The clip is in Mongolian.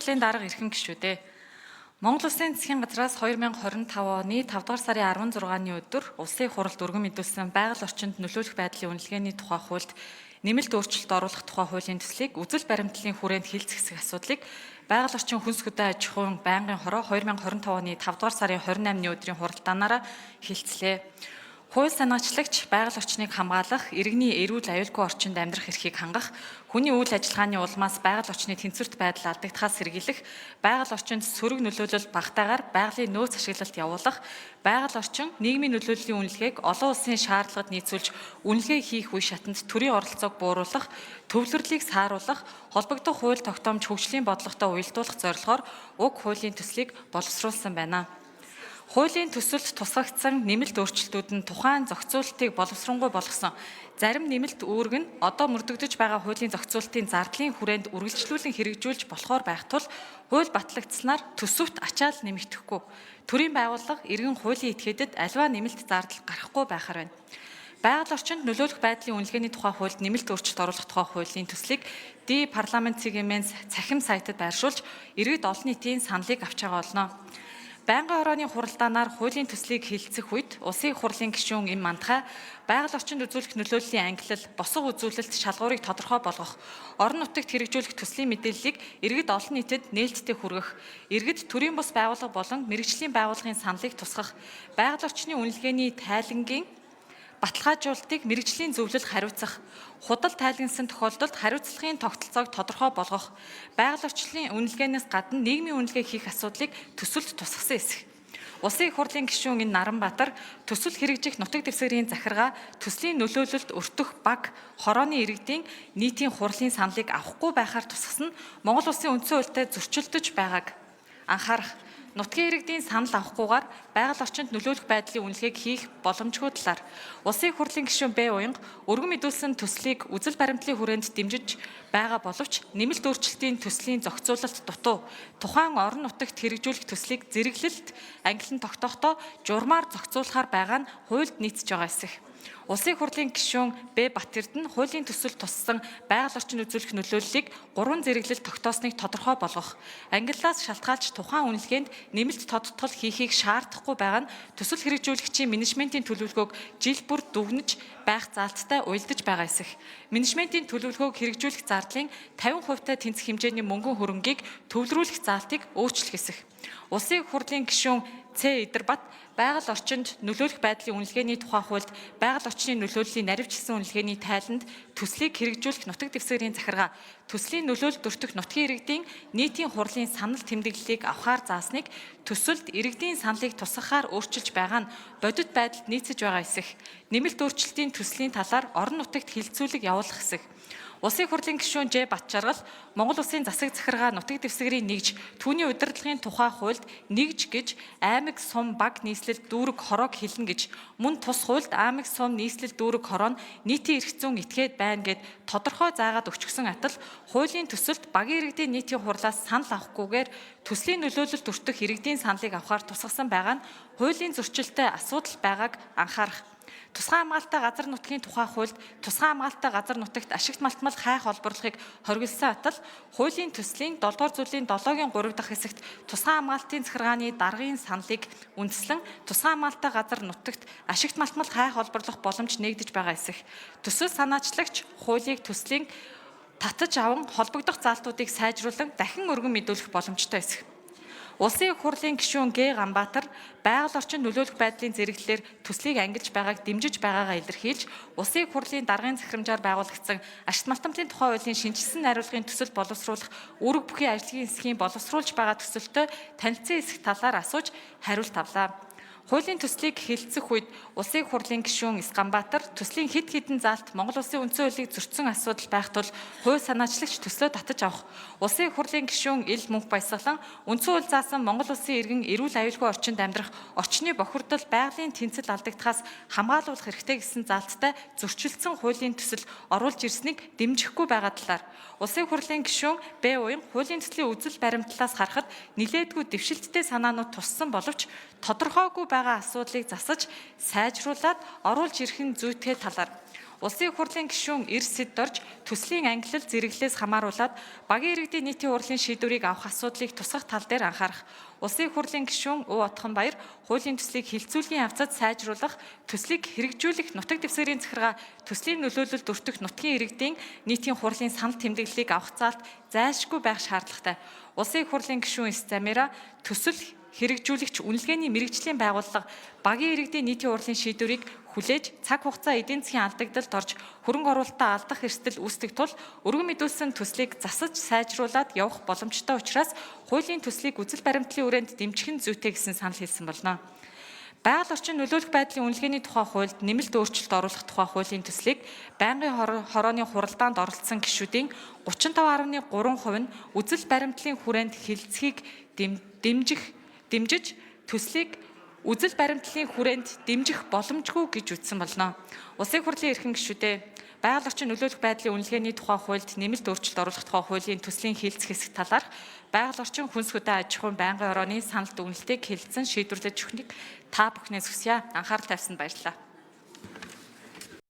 Дарга эрхэм гишүүдээ. Монгол Улсын засгийн газраас 2025 оны 5 дугаар сарын 16-ны өдөр улсын хуралд өргөн мэдүүлсэн байгаль орчинд нөлөөлөх байдлын үнэлгээний тухай хуульд нэмэлт өөрчлөлт оруулах тухай хуулийн төслийг үзэл баримтлалын хүрээнд хилцэх асуудлыг байгаль орчин хүнс хөдөө аж ахуйн байнгын хороо 2025 оны 5 дугаар сарын 28-ны өдрийн хуралдаанаараа хилцлээ. Хууль санаачлагч байгаль орчныг хамгаалах, иргэний эрүүл аюулгүй орчинд амьдрах эрхийг хангах, хүний үйл ажиллагааны улмаас байгаль орчны тэнцвэрт байдал алдагдахаас сэргийлэх, байгаль орчинд сөрөг нөлөөлөл багтаагаар байгалийн нөөц ашиглалт явуулах, байгаль орчин нийгмийн нөлөөллийн үнэлгээг олон улсын шаардлагад нийцүүлж үнэлгээ хийх үе шатанд төрийн оролцоог бууруулах, төвлөрлийг сааруулах, холбогдох хууль тогтоомж хөгжлийн бодлоготой уялдуулах зорилгоор уг хуулийн төслийг боловсруулсан байна. Хуулийн төсөлд тусгагдсан нэмэлт өөрчлөлтүүд нь тухайн зохицуулалтыг боловсронгуй болгосон. Зарим нэмэлт үүрэг нь одоо мөрдөгдөж байгаа хуулийн зохицуулалтын зардлын хүрээнд үргэлжлүүлэн хэрэгжүүлж болохоор байх тул хууль батлагдсанаар төсөвт ачаал нэмэгдэхгүй. Төрийн байгууллага иргэн хуулийн этгээдэд аливаа нэмэлт зардал гарахгүй байхаар байна. Байгаль орчинд нөлөөлөх байдлын үнэлгээний тухай хуульд нэмэлт өөрчлөлт оруулах тухай хуулийн төслийг парламент цэгийн цахим сайтад байршуулж иргэд олон нийтийн саналыг авч байгаа болно. Байнгын хорооны хуралдаанаар хуулийн төслийг хилцэх үед улсын хурлын гишүүн эм мандахай байгаль орчинд үзүүлэх нөлөөллийн ангилал, босго үзүүлэлт шалгуурыг тодорхой болгох, орон нутагт хэрэгжүүлэх төслийн мэдээллийг иргэд олон нийтэд нээлттэй хүргэх, иргэд төрийн бус байгууллага болон мэргэжлийн байгууллагын саналыг тусгах, байгаль орчны үнэлгээний тайлангийн баталгаажуулалтыг мэргэжлийн зөвлөл хариуцах, худал тайлансан тохиолдолд хариуцлагын тогтолцоог тодорхой болгох, байгаль орчны үнэлгээнээс гадна нийгмийн үнэлгээ хийх асуудлыг төсөлд тусгасан эсэх. Улсын их хурлын гишүүн Наранбаатар төсөл хэрэгжих нутаг дэвсгэрийн захиргаа төслийн нөлөөлөлд өртөх баг хорооны иргэдийн нийтийн хурлын саналыг авахгүй байхаар тусгасан нь Монгол Улсын үндсэн хуультай зөрчилдөж байгааг анхаарах. Нутгийн иргэдийн санал авахгүйгээр байгаль орчинд нөлөөлөх байдлын үнэлгээг хийх боломжгүй талаар улсын хурлын гишүүн Уянга өргөн мэдүүлсэн төслийг үзэл баримтлалын хүрээнд дэмжиж байгаа боловч нэмэлт өөрчлөлтийн төслийн зохицуулалт дутуу тухайн орон нутагт хэрэгжүүлэх төслийг зэрэглэлт ангилан тогтоохдоо журмаар зохицуулахаар байгаа нь хуульд нийцэж байгаа эсэх. Улсын хурлын гишүүн Батэрд нь хуулийн төсөл туссан байгаль орчин үзүүлэх нөлөөллийг 3 зэрэглэл тогтоосныг тодорхой болгох, ангиллаас шалтгаалж тухайн үнэлгээнд нэмэлт тодтол хийхийг шаардахгүй байгаа нь төсөл хэрэгжүүлэгчийн менежментийн төлөвлөгөөг жил бүр дүгнэж байх заалттай уялдаж байгаа эсэх. Менежментийн төлөвлөгөөг хэрэгжүүлэх зардлын 50%-тай тэнцэх хэмжээний мөнгөн хөрөнгийг төвлөрүүлэх заалтыг өөрчлөх эсэх. Улсын хурлын гишүүн Идэрбат байгаль орчинд нөлөөлөх байдлын үнэлгээний тухай хуульд байгаль орчны нөлөөллийн наривчлсан үнэлгээний тайланд төслийг хэрэгжүүлэх нутаг дэвсгэрийн захиргаа төслийн нөлөөлөлд өртөх нутгийн иргэдийн нийтийн хурлын санал тэмдэглэлийг авахар заасныг төсөлд иргэдийн саналыг тусгахаар өөрчилж байгаа нь бодит байдалд нийцэж байгаа эсэх. Нэмэлт өөрчлөлтийн төслийн талаар орон нутагт хилцүүлэг явуулах эсэх. Улсын хурлын гишүүн Батчаргал Монгол Улсын засаг захиргаа нутаг дэвсгэрийн нэгж түүний удирдлагын тухай хуульд нэгж гэж аймаг сум баг нийслэл дүүрэг хороог хэлнэ гэж мөн тус хуульд аймаг сум нийслэл дүүрэг хороо нь нийтийн эрх зүйн этгээд байна гэд тодорхой заагаад өгчихсөн атал хуулийн төсөлд багийн иргэдийн нийтийн хурлаас санал авахгүйгээр төслийн нөлөөлөлт өртөх иргэдийн саналыг авахар тусгасан байгаа нь хуулийн зөрчилтэй асуудал байгааг анхаарах. Тусгай хамгаалалттай газар нутгийн тухай хуульд тусгай хамгаалалттай газар нутагт ашигт малтмал хайх олборлохыг хориглосон атал хуулийн төслийн 7 дугаар зүйлийн 7-гийн 3 дахь хэсэгт тусгай хамгаалалтын захиргааны даргын саналыг үндэслэн тусгай хамгаалалттай газар нутагт ашигт малтмал хайх олборлох боломж нээгдэж байгаа эсэх. Төсөл санаачлагч хуулийг төслийн татаж аван холбогдох заалтуудыг сайжруулан дахин өргөн мэдүүлэх боломжтой эсэх. Улсын их хурлын гишүүн Ганбаатар байгаль орчин нөлөөлөх байдлын зэрэглэлээр төслийг ангилж байгааг дэмжиж байгаагаа илэрхийлж, улсын их хурлын даргын захирамжаар байгуулагдсан ашигт малтмалын тухай хуулийн шинжилсэн найруулгын төсөл боловсруулах үүрэг бүхий ажлын хэсгийн боловсруулж байгаа төсөлтөй танилцсан эсэх талаар асууж хариулт авлаа. Хуулийн төслийг хилцэх үед улсын их хурлын гишүүн Ганбаатар төслийн хэд хэдэн заалт Монгол Улсын үндсэн хуулийг зөрчсөн асуудал байх тул хууль санаачлагч төслөө татаж авах. Улсын их хурлын гишүүн Мөнх Баясгалан үндсэн хууль заасан Монгол Улсын иргэн эрүүл аюулгүй орчинд амьдрах орчны бохирдол байгалийн тэнцэл алдагдахаас хамгаалуулах хэрэгтэй гэсэн заалттай зөрчилдсөн хуулийн төсөл оруулж ирснийг дэмжихгүй байгаа талаар улсын их хурлын гишүүн Уянга хуулийн төслийн үзэл баримтлалаас харахад нилээдгүй дэвшилттэй санаанууд туссан боловч тодорхойгүй байгаа асуудлыг засаж сайжруулад оруулж ирэх нь зүйтэй талаар Улсын их хурлын гишүүн эрс сэд орж төслийн ангилал зэрэглэлээс хамааруулаад багийн иргэдийн нийтийн хурлын шийдвэрийг авах асуудлыг тусгах тал дээр анхаарах. Улсын их хурлын гишүүн Өв Отгонбаяр хуулийн төслийг хилцүүлгийн явцад сайжруулах, төслийг хэрэгжүүлэх нутаг дэвсгэрийн захиргаа төслийн нөлөөлөлд өртөх нутгийн иргэдийн нийтийн хурлын санал тэмдэглэлийг авах заалт зайлшгүй байх шаардлагатай. Улсын их хурлын гишүүн Эс Замира төсөл хэрэгжүүлэгч үнэлгээний мэрэгжлийн байгууллага багийн иргэдийн нийтийн хурлын шийдвэрийг хүлээж цаг хугацаа эдийн засгийн алдагдалд орж хөрөнгө оруулалтаа алдах эрсдэл үүсдэг тул өргөн мэдүүлсэн төслийг засаж сайжруулад явах боломжтой учраас хуулийн төслийг үзэл баримтлалын хүрээнд дэмжих нь зүйтэй гэсэн санал хэлсэн болно. Байгаль орчин нөлөөлөх байдлын үнэлгээний тухай хуульд нэмэлт өөрчлөлт оруулах тухай хуулийн төслийг байнгын хорооны хуралдаанд оролцсон гишүүдийн 35.3% нь үзэл баримтлалын хүрээнд хэлэлцэхийг дэмжиж төслийг үзэл баримтлалын хүрээнд дэмжих боломжгүй гэж үзсэн болно. Улсын хурлын эрхэм гишүүдээ байгаль орчин нөлөөлөх байдлын үнэлгээний тухай хуульд нэмэлт өөрчлөлт оруулах тухай хуулийн төслийн хэлэлцэх хэсэг талаарх байгаль орчин хүнс хөдөө аж ахуйн байнгын хорооны санал дүгнэлтийг хэлэлцэн шийдвэрлэж өгөхийг та бүхнээс хүсье. Анхаарал тавьсанд баярлалаа.